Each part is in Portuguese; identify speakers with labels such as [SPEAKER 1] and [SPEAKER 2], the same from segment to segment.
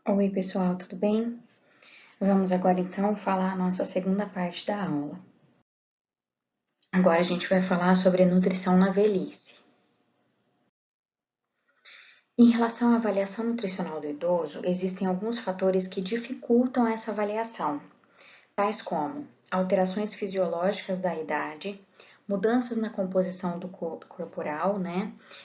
[SPEAKER 1] Oi, pessoal, tudo bem? Vamos agora então falar a nossa segunda parte da aula. Agora a gente vai falar sobre nutrição na velhice. Em relação à avaliação nutricional do idoso, existem alguns fatores que dificultam essa avaliação, tais como alterações fisiológicas da idade, mudanças na composição do corporal,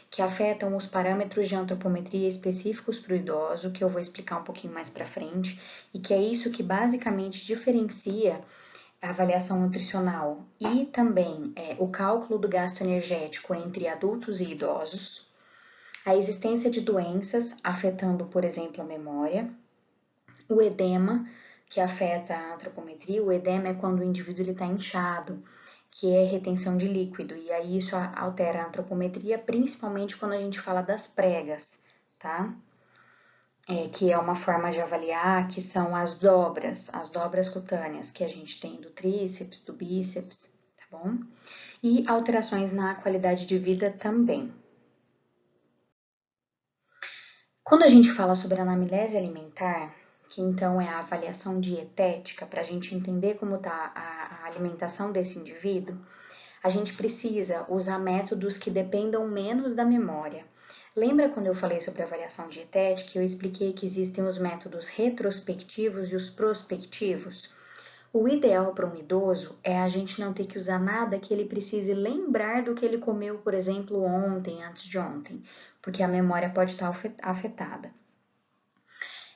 [SPEAKER 1] que afetam os parâmetros de antropometria específicos para o idoso, que eu vou explicar um pouquinho mais para frente, e que é isso que basicamente diferencia a avaliação nutricional e também o cálculo do gasto energético entre adultos e idosos, a existência de doenças afetando, por exemplo, a memória, o edema, que afeta a antropometria. O edema é quando o indivíduo está inchado, que é retenção de líquido, e aí isso altera a antropometria, principalmente quando a gente fala das pregas, tá? Que é uma forma de avaliar, que são as dobras cutâneas que a gente tem do tríceps, do bíceps, tá bom? E alterações na qualidade de vida também. Quando a gente fala sobre anamnese alimentar, que então é a avaliação dietética, para a gente entender como está a alimentação desse indivíduo, a gente precisa usar métodos que dependam menos da memória. Lembra quando eu falei sobre avaliação dietética, eu expliquei que existem os métodos retrospectivos e os prospectivos? O ideal para um idoso é a gente não ter que usar nada que ele precise lembrar do que ele comeu, por exemplo, ontem, antes de ontem, porque a memória pode estar afetada.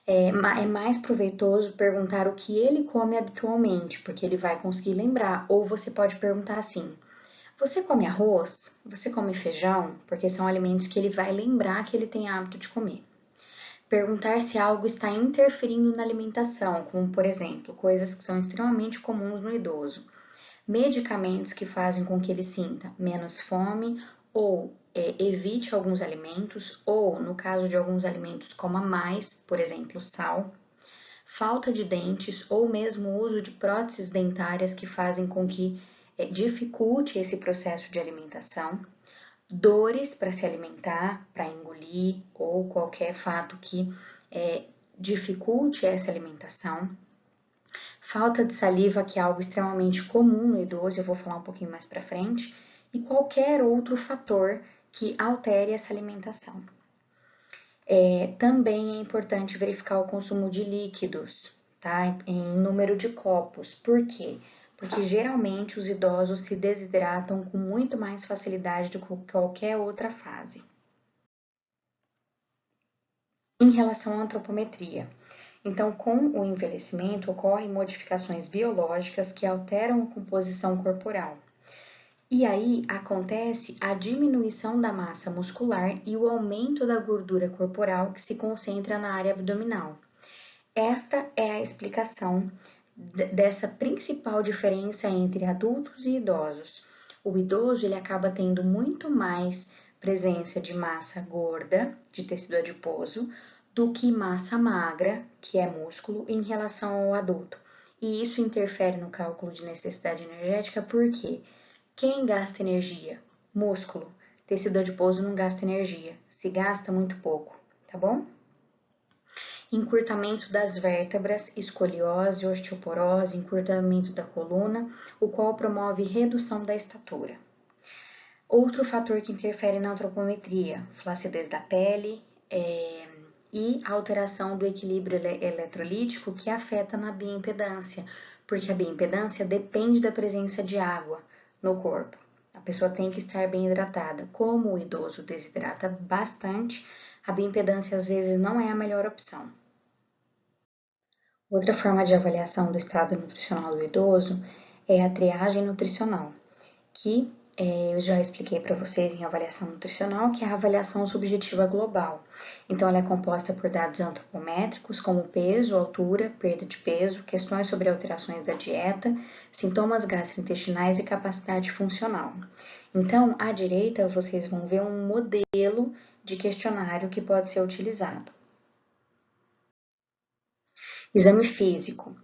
[SPEAKER 1] É mais proveitoso perguntar o que ele come habitualmente, porque ele vai conseguir lembrar. Ou você pode perguntar assim: você come arroz? Você come feijão? Porque são alimentos que ele vai lembrar que ele tem hábito de comer. Perguntar se algo está interferindo na alimentação, como por exemplo, coisas que são extremamente comuns no idoso. Medicamentos que fazem com que ele sinta menos fome ou evite alguns alimentos, ou no caso de alguns alimentos coma mais, por exemplo, sal. Falta de dentes ou mesmo o uso de próteses dentárias que fazem com que dificulte esse processo de alimentação, dores para se alimentar, para engolir ou qualquer fato que dificulte essa alimentação, falta de saliva, que é algo extremamente comum no idoso, eu vou falar um pouquinho mais para frente, e qualquer outro fator que altere essa alimentação. Também é importante verificar o consumo de líquidos, tá? Em número de copos. Por quê? Porque geralmente os idosos se desidratam com muito mais facilidade do que qualquer outra fase. Em relação à antropometria, então, com o envelhecimento ocorrem modificações biológicas que alteram a composição corporal. E aí acontece a diminuição da massa muscular e o aumento da gordura corporal que se concentra na área abdominal. Esta é a explicação dessa principal diferença entre adultos e idosos. O idoso ele acaba tendo muito mais presença de massa gorda, de tecido adiposo, do que massa magra, que é músculo, em relação ao adulto. E isso interfere no cálculo de necessidade energética, porque quem gasta energia? Músculo. Tecido adiposo não gasta energia, se gasta muito pouco, tá bom? Encurtamento das vértebras, escoliose, osteoporose, encurtamento da coluna, o qual promove redução da estatura. Outro fator que interfere na antropometria, flacidez da pele e alteração do equilíbrio eletrolítico, que afeta na bioimpedância, porque a bioimpedância depende da presença de água no corpo. A pessoa tem que estar bem hidratada. Como o idoso desidrata bastante, a bioimpedância às vezes não é a melhor opção. Outra forma de avaliação do estado nutricional do idoso é a triagem nutricional, que eu já expliquei para vocês em avaliação nutricional, que é a avaliação subjetiva global. Então, ela é composta por dados antropométricos, como peso, altura, perda de peso, questões sobre alterações da dieta, sintomas gastrointestinais e capacidade funcional. Então, à direita, vocês vão ver um modelo de questionário que pode ser utilizado. Exame físico.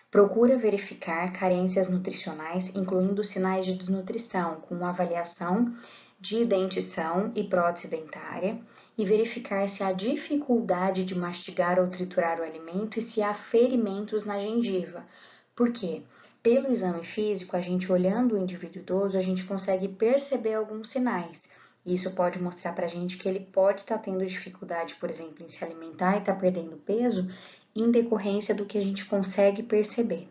[SPEAKER 1] Procura verificar carências nutricionais, incluindo sinais de desnutrição, com avaliação de dentição e prótese dentária e verificar se há dificuldade de mastigar ou triturar o alimento e se há ferimentos na gengiva. Por quê? Pelo exame físico, a gente olhando o indivíduo idoso, a gente consegue perceber alguns sinais. Isso pode mostrar para a gente que ele pode estar tendo dificuldade, por exemplo, em se alimentar e estar perdendo peso, em decorrência do que a gente consegue perceber.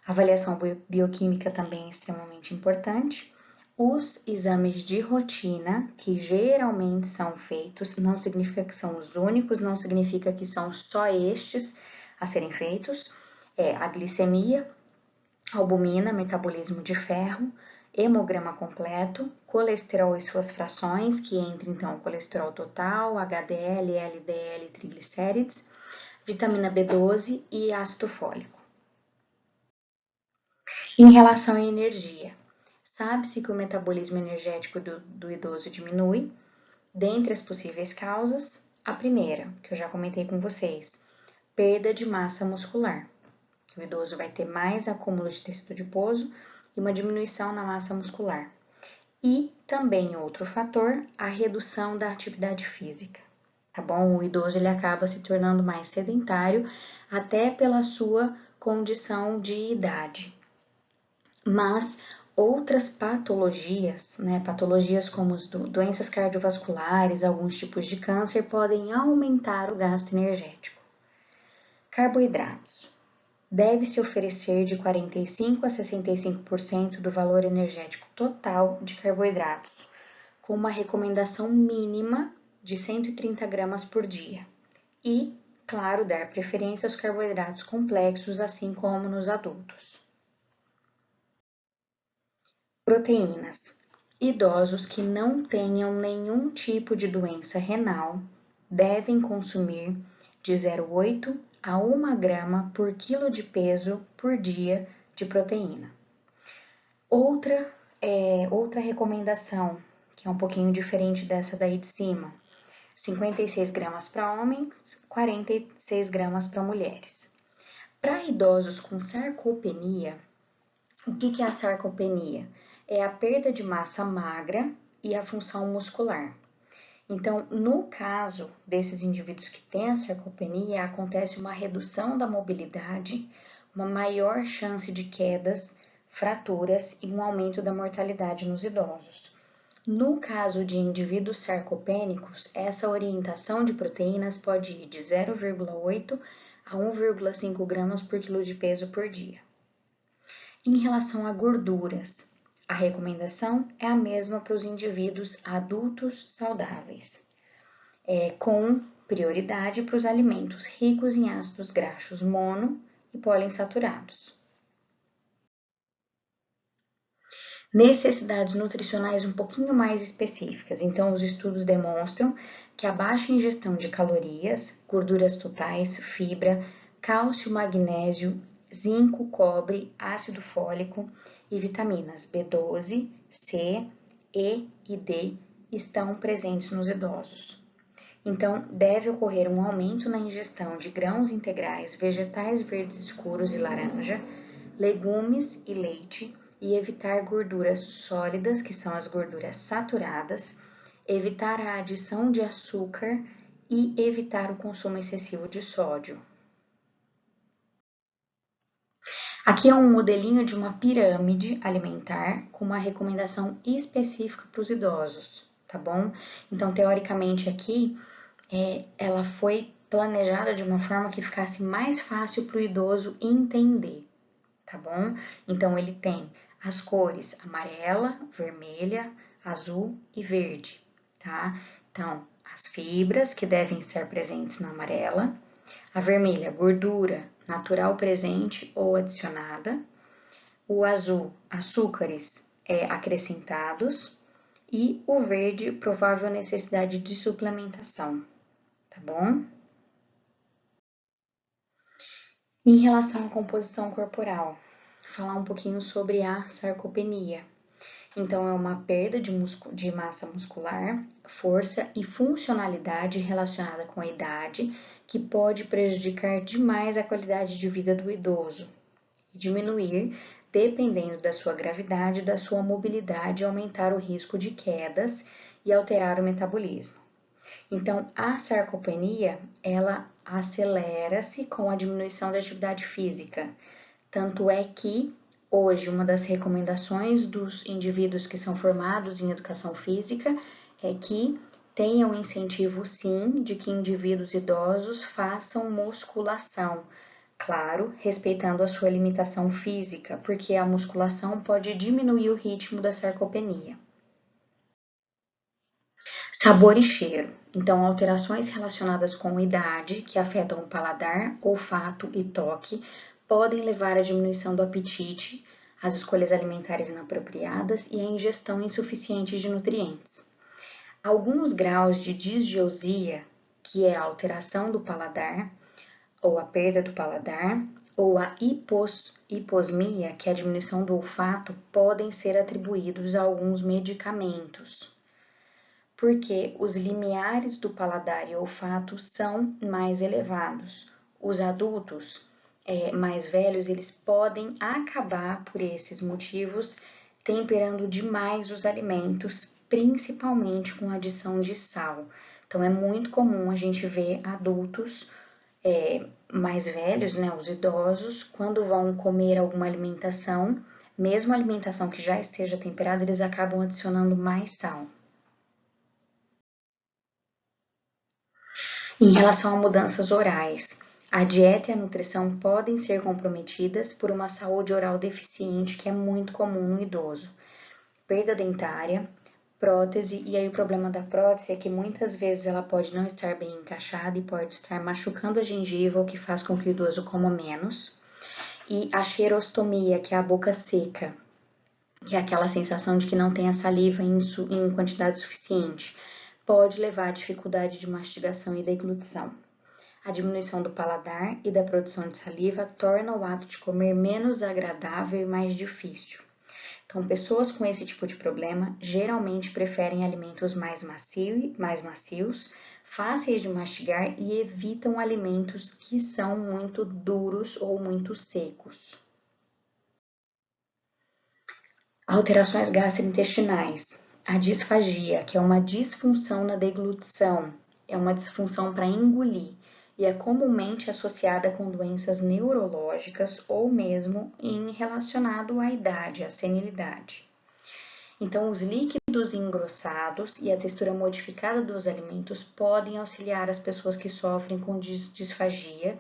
[SPEAKER 1] A avaliação bioquímica também é extremamente importante. Os exames de rotina, que geralmente são feitos, não significa que são os únicos, não significa que são só estes a serem feitos, é a glicemia, albumina, metabolismo de ferro, hemograma completo, colesterol e suas frações, que entra então o colesterol total, HDL, LDL, triglicérides, vitamina B12 e ácido fólico. Em relação à energia, sabe-se que o metabolismo energético do idoso diminui. Dentre as possíveis causas, a primeira, que eu já comentei com vocês, perda de massa muscular. O idoso vai ter mais acúmulo de tecido adiposo e uma diminuição na massa muscular. E também outro fator, a redução da atividade física. Tá bom? O idoso ele acaba se tornando mais sedentário, até pela sua condição de idade. Mas outras patologias, né, patologias como doenças cardiovasculares, alguns tipos de câncer, podem aumentar o gasto energético. Carboidratos. Deve-se oferecer de 45% a 65% do valor energético total de carboidratos, com uma recomendação mínima de 130 gramas por dia. E, claro, dar preferência aos carboidratos complexos, assim como nos adultos. Proteínas. Idosos que não tenham nenhum tipo de doença renal devem consumir de 0,8 a 1 grama por quilo de peso por dia de proteína. Outra recomendação, que é um pouquinho diferente dessa daí de cima, 56 gramas para homens, 46 gramas para mulheres. Para idosos com sarcopenia, o que é a sarcopenia? É a perda de massa magra e a função muscular. Então, no caso desses indivíduos que têm a sarcopenia, acontece uma redução da mobilidade, uma maior chance de quedas, fraturas e um aumento da mortalidade nos idosos. No caso de indivíduos sarcopênicos, essa orientação de proteínas pode ir de 0,8 a 1,5 gramas por quilo de peso por dia. Em relação a gorduras, a recomendação é a mesma para os indivíduos adultos saudáveis, com prioridade para os alimentos ricos em ácidos graxos mono e poliinsaturados. Necessidades nutricionais um pouquinho mais específicas. Então, os estudos demonstram que a baixa ingestão de calorias, gorduras totais, fibra, cálcio, magnésio, zinco, cobre, ácido fólico e vitaminas B12, C, E e D estão presentes nos idosos. Então, deve ocorrer um aumento na ingestão de grãos integrais, vegetais verdes escuros e laranja, legumes e leite, e evitar gorduras sólidas, que são as gorduras saturadas, evitar a adição de açúcar e evitar o consumo excessivo de sódio. Aqui é um modelinho de uma pirâmide alimentar com uma recomendação específica para os idosos, tá bom? Então, teoricamente aqui, ela foi planejada de uma forma que ficasse mais fácil para o idoso entender, tá bom? Então, ele tem as cores amarela, vermelha, azul e verde, tá? Então, as fibras que devem estar presentes na amarela, a vermelha, gordura natural presente ou adicionada, o azul, açúcares acrescentados e o verde, provável necessidade de suplementação, tá bom? Em relação à composição corporal, falar um pouquinho sobre a sarcopenia. Então, é uma perda de massa muscular, força e funcionalidade relacionada com a idade, que pode prejudicar demais a qualidade de vida do idoso e diminuir dependendo da sua gravidade e da sua mobilidade, aumentar o risco de quedas e alterar o metabolismo. Então, a sarcopenia, ela acelera-se com a diminuição da atividade física. Tanto é que, hoje, uma das recomendações dos indivíduos que são formados em educação física é que tenham incentivo, sim, de que indivíduos idosos façam musculação. Claro, respeitando a sua limitação física, porque a musculação pode diminuir o ritmo da sarcopenia. Sabor e cheiro. Então, alterações relacionadas com idade, que afetam o paladar, olfato e toque, podem levar à diminuição do apetite, às escolhas alimentares inapropriadas e à ingestão insuficiente de nutrientes. Alguns graus de disgeusia, que é a alteração do paladar, ou a perda do paladar, ou a hiposmia, que é a diminuição do olfato, podem ser atribuídos a alguns medicamentos, porque os limiares do paladar e olfato são mais elevados. Os adultos mais velhos, eles podem acabar, por esses motivos, temperando demais os alimentos, principalmente com adição de sal. Então, é muito comum a gente ver adultos mais velhos, né, os idosos, quando vão comer alguma alimentação, mesmo a alimentação que já esteja temperada, eles acabam adicionando mais sal. Em relação a mudanças orais, a dieta e a nutrição podem ser comprometidas por uma saúde oral deficiente, que é muito comum no idoso. Perda dentária, prótese, e aí o problema da prótese é que muitas vezes ela pode não estar bem encaixada e pode estar machucando a gengiva, o que faz com que o idoso coma menos. E a xerostomia, que é a boca seca, que é aquela sensação de que não tem a saliva em quantidade suficiente, pode levar à dificuldade de mastigação e deglutição. A diminuição do paladar e da produção de saliva torna o ato de comer menos agradável e mais difícil. Então, pessoas com esse tipo de problema geralmente preferem alimentos mais macios, fáceis de mastigar e evitam alimentos que são muito duros ou muito secos. Alterações gastrointestinais. A disfagia, que é uma disfunção na deglutição, é uma disfunção para engolir e é comumente associada com doenças neurológicas ou mesmo relacionado à idade, à senilidade. Então, os líquidos engrossados e a textura modificada dos alimentos podem auxiliar as pessoas que sofrem com disfagia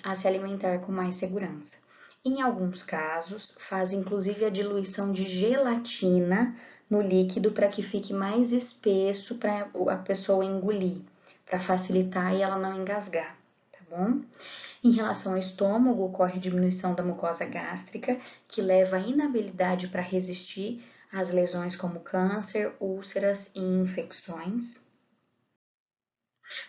[SPEAKER 1] a se alimentar com mais segurança. Em alguns casos, faz inclusive a diluição de gelatina no líquido para que fique mais espesso para a pessoa engolir, para facilitar e ela não engasgar, tá bom? Em relação ao estômago, ocorre diminuição da mucosa gástrica, que leva à inabilidade para resistir às lesões como câncer, úlceras e infecções.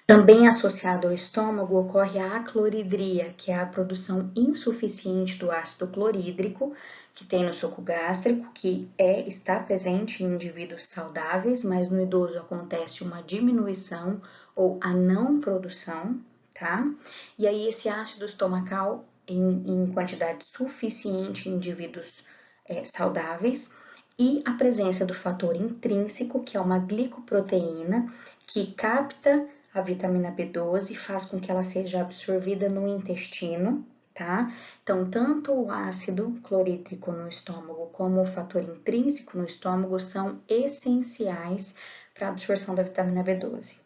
[SPEAKER 1] Também associado ao estômago ocorre a acloridria, que é a produção insuficiente do ácido clorídrico que tem no suco gástrico, que está presente em indivíduos saudáveis, mas no idoso acontece uma diminuição ou a não produção, tá? E aí esse ácido estomacal em quantidade suficiente em indivíduos saudáveis, e a presença do fator intrínseco, que é uma glicoproteína, que capta a vitamina B12 e faz com que ela seja absorvida no intestino, tá? Então, tanto o ácido clorídrico no estômago como o fator intrínseco no estômago são essenciais para a absorção da vitamina B12.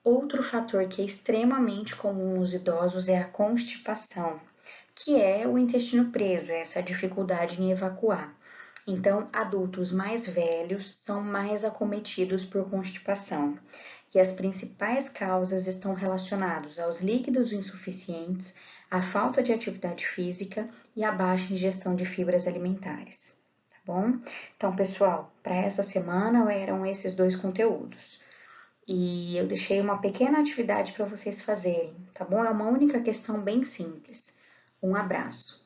[SPEAKER 1] Outro fator que é extremamente comum nos idosos é a constipação, que é o intestino preso, essa dificuldade em evacuar. Então, adultos mais velhos são mais acometidos por constipação, e as principais causas estão relacionadas aos líquidos insuficientes, à falta de atividade física e à baixa ingestão de fibras alimentares, tá bom? Então, pessoal, para essa semana eram esses dois conteúdos. E eu deixei uma pequena atividade para vocês fazerem, tá bom? É uma única questão bem simples. Um abraço.